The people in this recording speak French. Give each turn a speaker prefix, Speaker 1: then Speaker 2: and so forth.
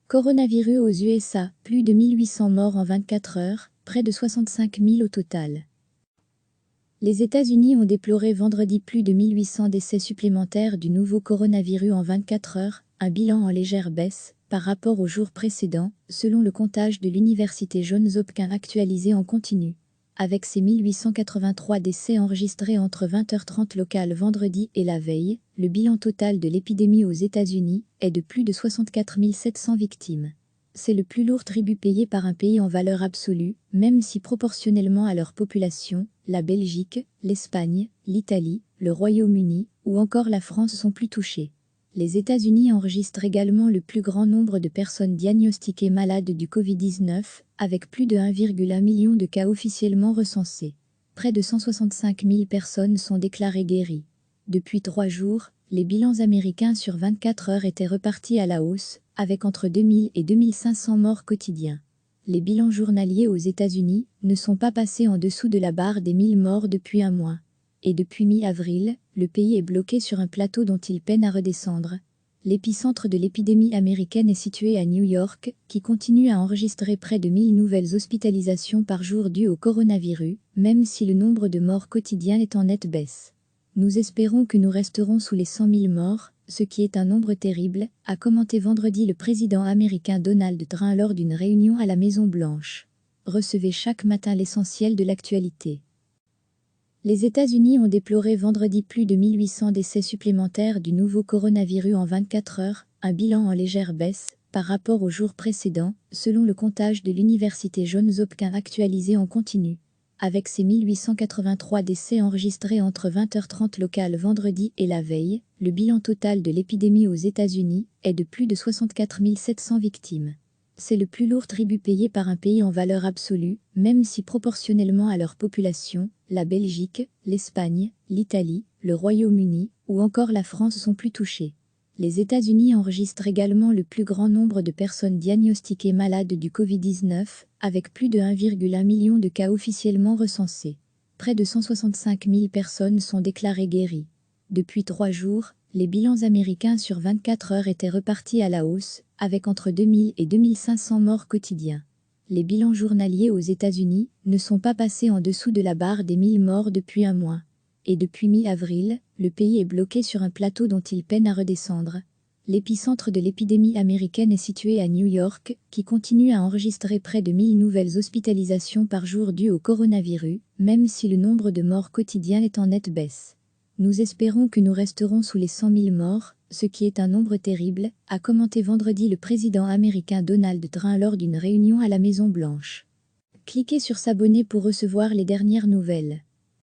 Speaker 1: Coronavirus aux USA, plus de 1800 morts en 24 heures, près de 65 000 au total. Les États-Unis ont déploré vendredi plus de 1800 décès supplémentaires du nouveau coronavirus en 24 heures, un bilan en légère baisse par rapport aux jours précédents, selon le comptage de l'Université Johns Hopkins actualisé en continu. Avec ses 1883 décès enregistrés entre 20h30 locale vendredi et la veille, le bilan total de l'épidémie aux États-Unis est de plus de 64 700 victimes. C'est le plus lourd tribut payé par un pays en valeur absolue, même si proportionnellement à leur population, la Belgique, l'Espagne, l'Italie, le Royaume-Uni ou encore la France sont plus touchés. Les États-Unis enregistrent également le plus grand nombre de personnes diagnostiquées malades du Covid-19, avec plus de 1,1 million de cas officiellement recensés. Près de 165 000 personnes sont déclarées guéries. Depuis 3 jours, les bilans américains sur 24 heures étaient repartis à la hausse, avec entre 2000 et 2500 morts quotidiens. Les bilans journaliers aux États-Unis ne sont pas passés en dessous de la barre des 1000 morts depuis un mois. Et depuis mi-avril, le pays est bloqué sur un plateau dont il peine à redescendre. L'épicentre de l'épidémie américaine est situé à New York, qui continue à enregistrer près de 1000 nouvelles hospitalisations par jour dues au coronavirus, même si le nombre de morts quotidiens est en nette baisse. Nous espérons que nous resterons sous les 100 000 morts, ce qui est un nombre terrible, a commenté vendredi le président américain Donald Trump lors d'une réunion à la Maison-Blanche. Recevez chaque matin l'essentiel de l'actualité. Les États-Unis ont déploré vendredi plus de 1800 décès supplémentaires du nouveau coronavirus en 24 heures, un bilan en légère baisse par rapport aux jours précédents, selon le comptage de l'Université Johns Hopkins actualisé en continu. Avec ses 1883 décès enregistrés entre 20h30 locale vendredi et la veille, le bilan total de l'épidémie aux États-Unis est de plus de 64 700 victimes. C'est le plus lourd tribut payé par un pays en valeur absolue, même si proportionnellement à leur population, la Belgique, l'Espagne, l'Italie, le Royaume-Uni ou encore la France sont plus touchés. Les États-Unis enregistrent également le plus grand nombre de personnes diagnostiquées malades du Covid-19, avec plus de 1,1 million de cas officiellement recensés. Près de 165 000 personnes sont déclarées guéries. Depuis 3 jours, les bilans américains sur 24 heures étaient repartis à la hausse, avec entre 2000 et 2500 morts quotidiens. Les bilans journaliers aux États-Unis ne sont pas passés en dessous de la barre des 1000 morts depuis un mois. Et depuis mi-avril, le pays est bloqué sur un plateau dont il peine à redescendre. L'épicentre de l'épidémie américaine est situé à New York, qui continue à enregistrer près de 1000 nouvelles hospitalisations par jour dues au coronavirus, même si le nombre de morts quotidiens est en nette baisse. Nous espérons que nous resterons sous les 100 000 morts, ce qui est un nombre terrible, a commenté vendredi le président américain Donald Trump lors d'une réunion à la Maison-Blanche. Cliquez sur s'abonner pour recevoir les dernières nouvelles.